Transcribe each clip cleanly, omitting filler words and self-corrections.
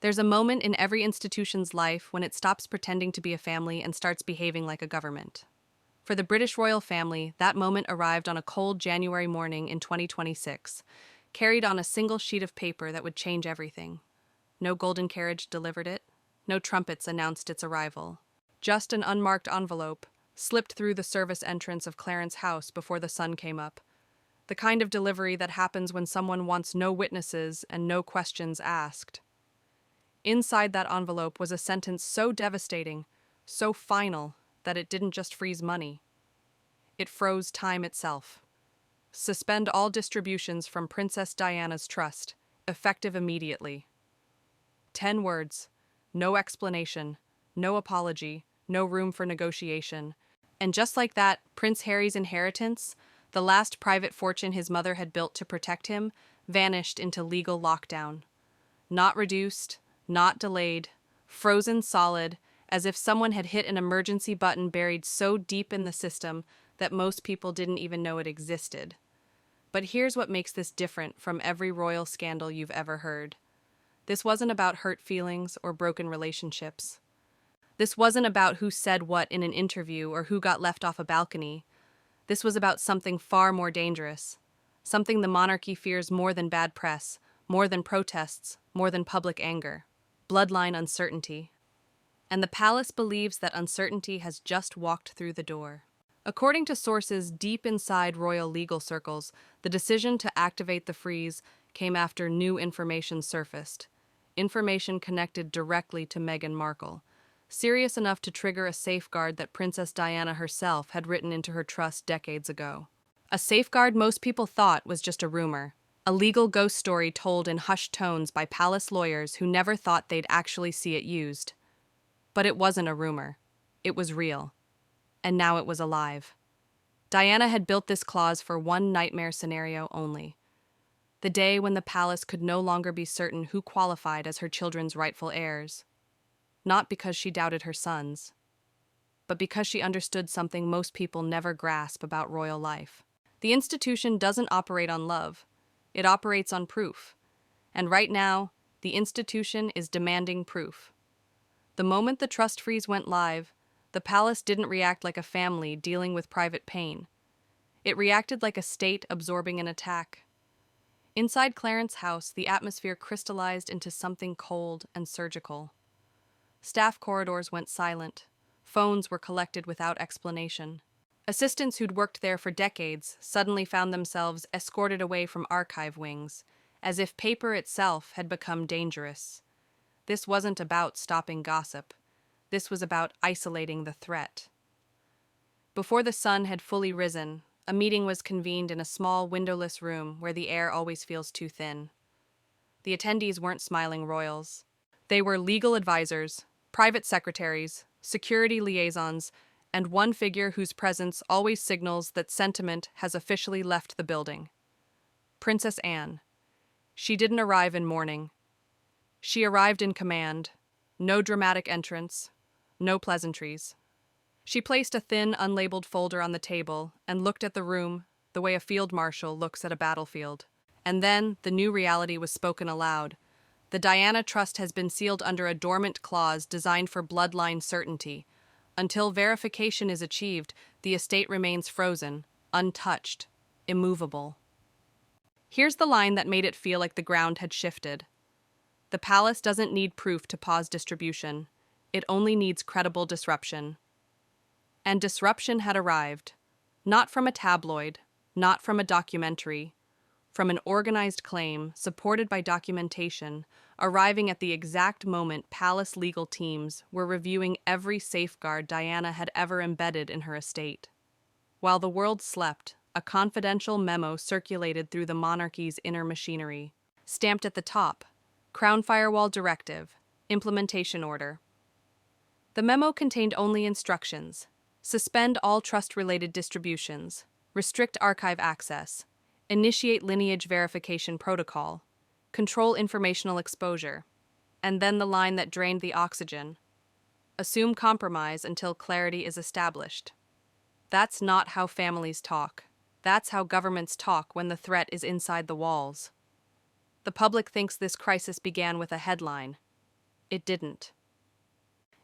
There's a moment in every institution's life when it stops pretending to be a family and starts behaving like a government. For the British royal family, that moment arrived on a cold January morning in 2026, carried on a single sheet of paper that would change everything. No golden carriage delivered it, no trumpets announced its arrival. Just an unmarked envelope, slipped through the service entrance of Clarence House before the sun came up. The kind of delivery that happens when someone wants no witnesses and no questions asked. Inside that envelope was a sentence so devastating, so final, that it didn't just freeze money. It froze time itself. Suspend all distributions from Princess Diana's trust, effective immediately. 10 words, no explanation, no apology, no room for negotiation. And just like that, Prince Harry's inheritance, the last private fortune his mother had built to protect him, vanished into legal lockdown. Not reduced, not delayed, frozen solid, as if someone had hit an emergency button buried so deep in the system that most people didn't even know it existed. But here's what makes this different from every royal scandal you've ever heard. This wasn't about hurt feelings or broken relationships. This wasn't about who said what in an interview or who got left off a balcony. This was about something far more dangerous, something the monarchy fears more than bad press, more than protests, more than public anger. Bloodline uncertainty. And the palace believes that uncertainty has just walked through the door. According to sources deep inside royal legal circles, the decision to activate the freeze came after new information surfaced. Information connected directly to Meghan Markle, serious enough to trigger a safeguard that Princess Diana herself had written into her trust decades ago. A safeguard most people thought was just a rumor, a legal ghost story told in hushed tones by palace lawyers who never thought they'd actually see it used. But it wasn't a rumor. It was real. And now it was alive. Diana had built this clause for one nightmare scenario only. The day when the palace could no longer be certain who qualified as her children's rightful heirs. Not because she doubted her sons, but because she understood something most people never grasp about royal life. The institution doesn't operate on love. It operates on proof. And right now, the institution is demanding proof. The moment the trust freeze went live, the palace didn't react like a family dealing with private pain. It reacted like a state absorbing an attack. Inside Clarence House, the atmosphere crystallized into something cold and surgical. Staff corridors went silent. Phones were collected without explanation. Assistants who'd worked there for decades suddenly found themselves escorted away from archive wings, as if paper itself had become dangerous. This wasn't about stopping gossip. This was about isolating the threat. Before the sun had fully risen, a meeting was convened in a small, windowless room where the air always feels too thin. The attendees weren't smiling royals. They were legal advisors, private secretaries, security liaisons, and one figure whose presence always signals that sentiment has officially left the building. Princess Anne. She didn't arrive in mourning. She arrived in command. No dramatic entrance, no pleasantries. She placed a thin, unlabeled folder on the table and looked at the room the way a field marshal looks at a battlefield. And then the new reality was spoken aloud. The Diana Trust has been sealed under a dormant clause designed for bloodline certainty. Until verification is achieved, the estate remains frozen, untouched, immovable. Here's the line that made it feel like the ground had shifted. The palace doesn't need proof to pause distribution. It only needs credible disruption. And disruption had arrived. Not from a tabloid, not from a documentary, from an organized claim, supported by documentation, arriving at the exact moment palace legal teams were reviewing every safeguard Diana had ever embedded in her estate. While the world slept, a confidential memo circulated through the monarchy's inner machinery. Stamped at the top, Crown Firewall Directive, Implementation Order. The memo contained only instructions. Suspend all trust-related distributions. Restrict archive access. Initiate lineage verification protocol. Control informational exposure. And then the line that drained the oxygen. Assume compromise until clarity is established. That's not how families talk. That's how governments talk when the threat is inside the walls. The public thinks this crisis began with a headline. It didn't.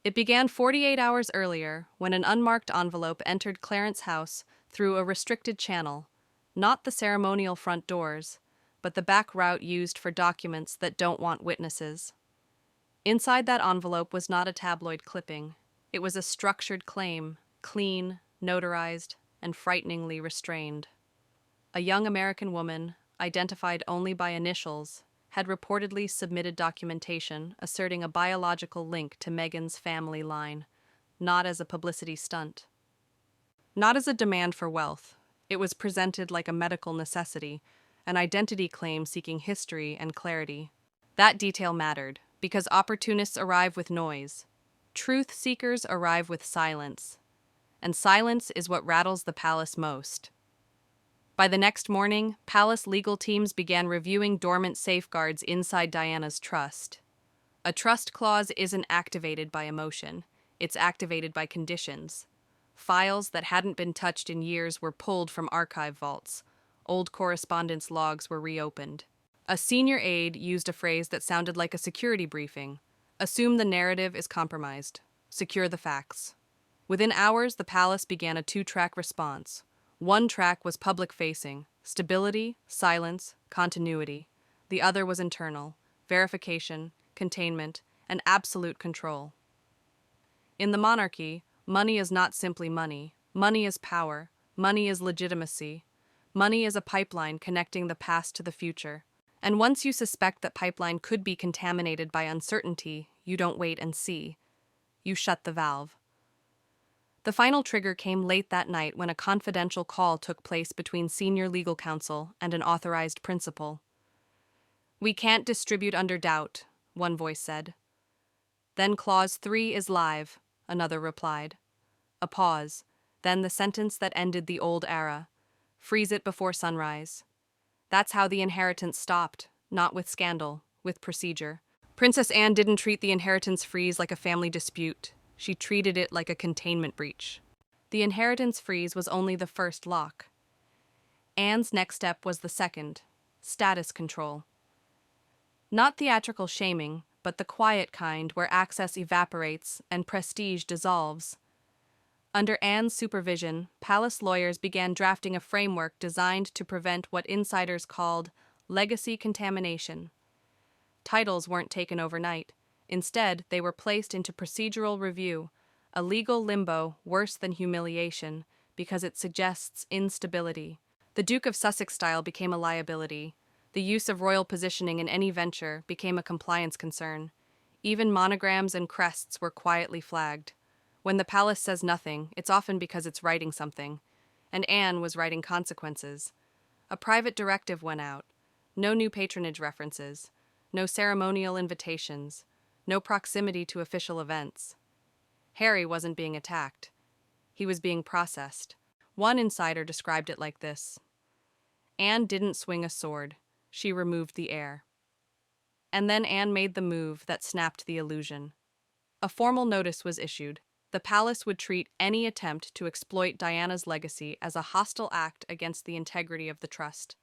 It began 48 hours earlier when an unmarked envelope entered Clarence House through a restricted channel, not the ceremonial front doors, but the back route used for documents that don't want witnesses. Inside that envelope was not a tabloid clipping. It was a structured claim, clean, notarized, and frighteningly restrained. A young American woman, identified only by initials, had reportedly submitted documentation asserting a biological link to Meghan's family line, not as a publicity stunt. Not as a demand for wealth. It was presented like a medical necessity, an identity claim seeking history and clarity. That detail mattered, because opportunists arrive with noise. Truth seekers arrive with silence. And silence is what rattles the palace most. By the next morning, palace legal teams began reviewing dormant safeguards inside Diana's trust. A trust clause isn't activated by emotion, it's activated by conditions. Files that hadn't been touched in years were pulled from archive vaults. Old correspondence logs were reopened. A senior aide used a phrase that sounded like a security briefing. Assume the narrative is compromised. Secure the facts. Within hours, the palace began a two-track response. One track was public-facing, stability, silence, continuity. The other was internal, verification, containment, and absolute control. In the monarchy, money is not simply money. Money is power. Money is legitimacy. Money is a pipeline connecting the past to the future. And once you suspect that pipeline could be contaminated by uncertainty, you don't wait and see. You shut the valve. The final trigger came late that night when a confidential call took place between senior legal counsel and an authorized principal. "We can't distribute under doubt," one voice said. "Then Clause 3 is live," another replied. A pause, then the sentence that ended the old era. "Freeze it before sunrise." That's how the inheritance stopped, not with scandal, with procedure. Princess Anne didn't treat the inheritance freeze like a family dispute. She treated it like a containment breach. The inheritance freeze was only the first lock. Anne's next step was the second, status control. Not theatrical shaming, but the quiet kind where access evaporates and prestige dissolves. Under Anne's supervision, palace lawyers began drafting a framework designed to prevent what insiders called legacy contamination. Titles weren't taken overnight. Instead, they were placed into procedural review, a legal limbo worse than humiliation because it suggests instability. The Duke of Sussex style became a liability. The use of royal positioning in any venture became a compliance concern. Even monograms and crests were quietly flagged. When the palace says nothing, it's often because it's writing something. And Anne was writing consequences. A private directive went out. No new patronage references. No ceremonial invitations. No proximity to official events. Harry wasn't being attacked. He was being processed. One insider described it like this: Anne didn't swing a sword. She removed the heir. And then Anne made the move that snapped the illusion. A formal notice was issued. The palace would treat any attempt to exploit Diana's legacy as a hostile act against the integrity of the trust.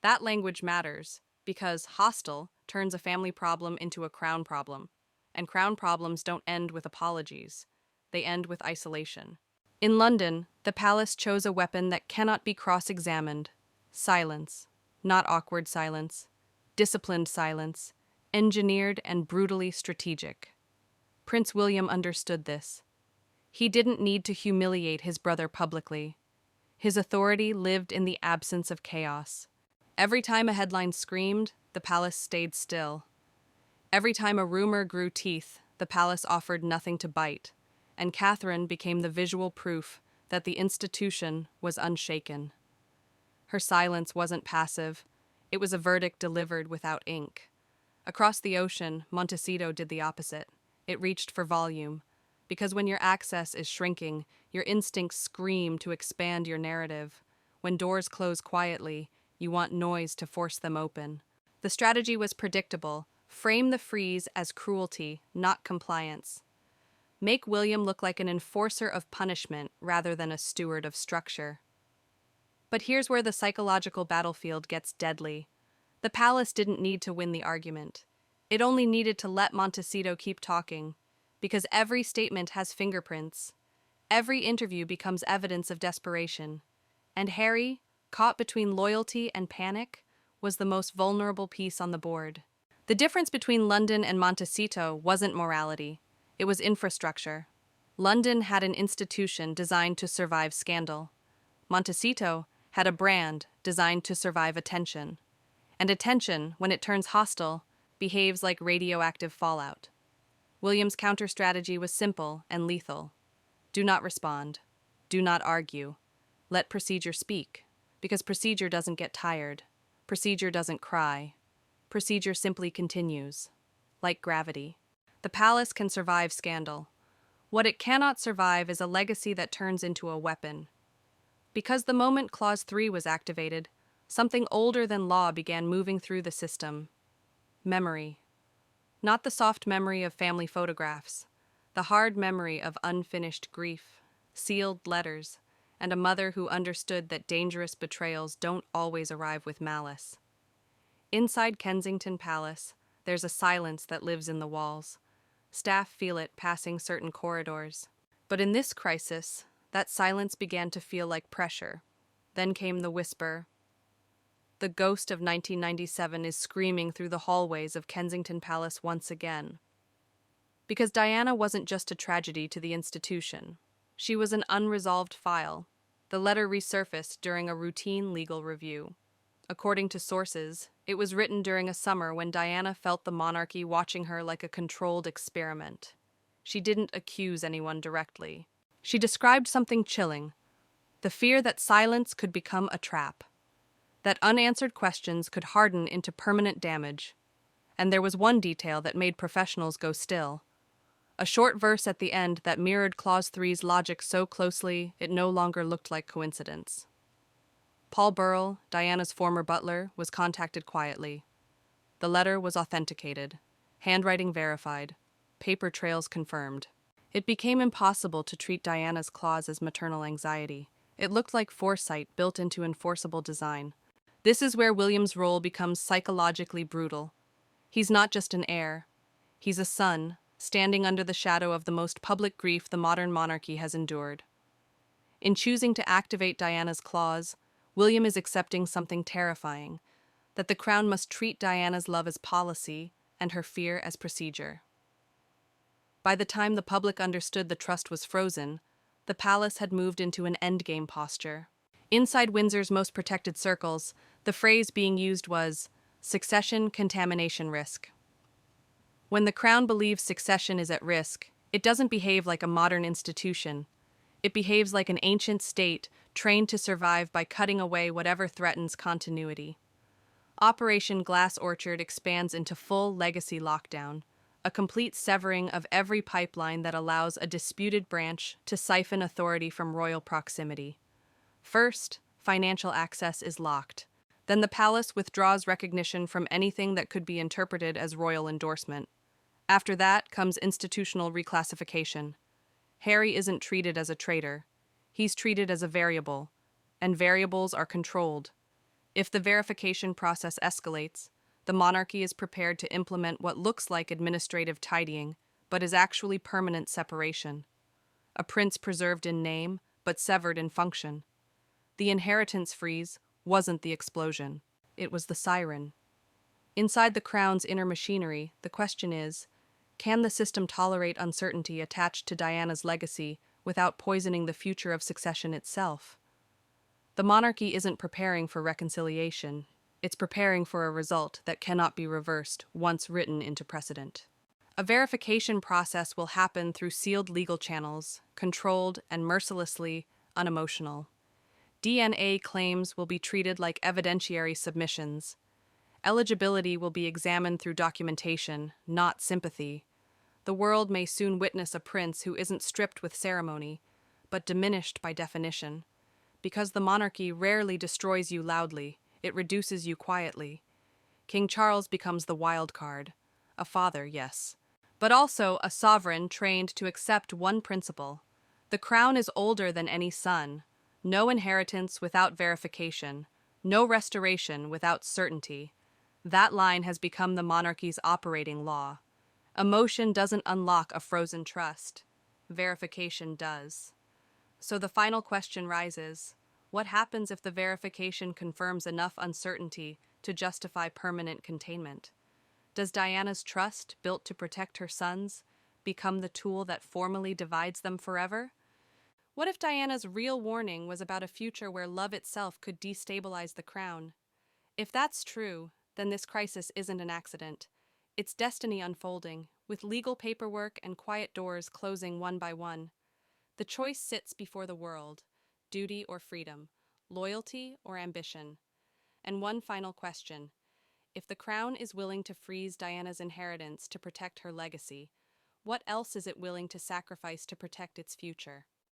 That language matters, because hostile turns a family problem into a crown problem, and crown problems don't end with apologies. They end with isolation. In London, the palace chose a weapon that cannot be cross-examined: silence. Not awkward silence, disciplined silence, engineered and brutally strategic. Prince William understood this. He didn't need to humiliate his brother publicly. His authority lived in the absence of chaos. Every time a headline screamed, the palace stayed still. Every time a rumor grew teeth, the palace offered nothing to bite, and Catherine became the visual proof that the institution was unshaken. Her silence wasn't passive. It was a verdict delivered without ink. Across the ocean, Montecito did the opposite. It reached for volume. Because when your access is shrinking, your instincts scream to expand your narrative. When doors close quietly, you want noise to force them open. The strategy was predictable. Frame the freeze as cruelty, not compliance. Make William look like an enforcer of punishment rather than a steward of structure. But here's where the psychological battlefield gets deadly. The palace didn't need to win the argument. It only needed to let Montecito keep talking, because every statement has fingerprints. Every interview becomes evidence of desperation. And Harry, caught between loyalty and panic, was the most vulnerable piece on the board. The difference between London and Montecito wasn't morality, it was infrastructure. London had an institution designed to survive scandal. Montecito had a brand designed to survive attention. And attention, when it turns hostile, behaves like radioactive fallout. William's counter-strategy was simple and lethal. Do not respond. Do not argue. Let procedure speak, because procedure doesn't get tired. Procedure doesn't cry. Procedure simply continues, like gravity. The palace can survive scandal. What it cannot survive is a legacy that turns into a weapon. Because the moment Clause 3 was activated, something older than law began moving through the system. Memory. Not the soft memory of family photographs, the hard memory of unfinished grief, sealed letters, and a mother who understood that dangerous betrayals don't always arrive with malice. Inside Kensington Palace, there's a silence that lives in the walls. Staff feel it passing certain corridors. But in this crisis, that silence began to feel like pressure. Then came the whisper. The ghost of 1997 is screaming through the hallways of Kensington Palace once again. Because Diana wasn't just a tragedy to the institution. She was an unresolved file. The letter resurfaced during a routine legal review. According to sources, it was written during a summer when Diana felt the monarchy watching her like a controlled experiment. She didn't accuse anyone directly. She described something chilling, the fear that silence could become a trap, that unanswered questions could harden into permanent damage. And there was one detail that made professionals go still. A short verse at the end that mirrored Clause 3's logic so closely it no longer looked like coincidence. Paul Burrell, Diana's former butler, was contacted quietly. The letter was authenticated, handwriting verified, paper trails confirmed. It became impossible to treat Diana's clause as maternal anxiety. It looked like foresight built into enforceable design. This is where William's role becomes psychologically brutal. He's not just an heir. He's a son, standing under the shadow of the most public grief the modern monarchy has endured. In choosing to activate Diana's clause, William is accepting something terrifying, that the crown must treat Diana's love as policy and her fear as procedure. By the time the public understood the trust was frozen, the palace had moved into an endgame posture. Inside Windsor's most protected circles, the phrase being used was, "succession contamination risk." When the crown believes succession is at risk, it doesn't behave like a modern institution. It behaves like an ancient state trained to survive by cutting away whatever threatens continuity. Operation Glass Orchard expands into full legacy lockdown, a complete severing of every pipeline that allows a disputed branch to siphon authority from royal proximity. First, financial access is locked. Then the palace withdraws recognition from anything that could be interpreted as royal endorsement. After that comes institutional reclassification. Harry isn't treated as a traitor. He's treated as a variable, and variables are controlled. If the verification process escalates, the monarchy is prepared to implement what looks like administrative tidying, but is actually permanent separation. A prince preserved in name, but severed in function. The inheritance freeze wasn't the explosion. It was the siren. Inside the crown's inner machinery, the question is, can the system tolerate uncertainty attached to Diana's legacy without poisoning the future of succession itself? The monarchy isn't preparing for reconciliation. It's preparing for a result that cannot be reversed once written into precedent. A verification process will happen through sealed legal channels, controlled and mercilessly unemotional. DNA claims will be treated like evidentiary submissions. Eligibility will be examined through documentation, not sympathy. The world may soon witness a prince who isn't stripped with ceremony, but diminished by definition. Because the monarchy rarely destroys you loudly, it reduces you quietly. King Charles becomes the wild card. A father, yes, but also a sovereign trained to accept one principle. The crown is older than any son. No inheritance without verification. No restoration without certainty. That line has become the monarchy's operating law. Emotion doesn't unlock a frozen trust. Verification does. So the final question rises: what happens if the verification confirms enough uncertainty to justify permanent containment? Does Diana's trust, built to protect her sons, become the tool that formally divides them forever? What if Diana's real warning was about a future where love itself could destabilize the crown? If that's true, then this crisis isn't an accident. It's destiny unfolding, with legal paperwork and quiet doors closing one by one. The choice sits before the world: duty or freedom, loyalty or ambition. And one final question: if the crown is willing to freeze Diana's inheritance to protect her legacy, what else is it willing to sacrifice to protect its future?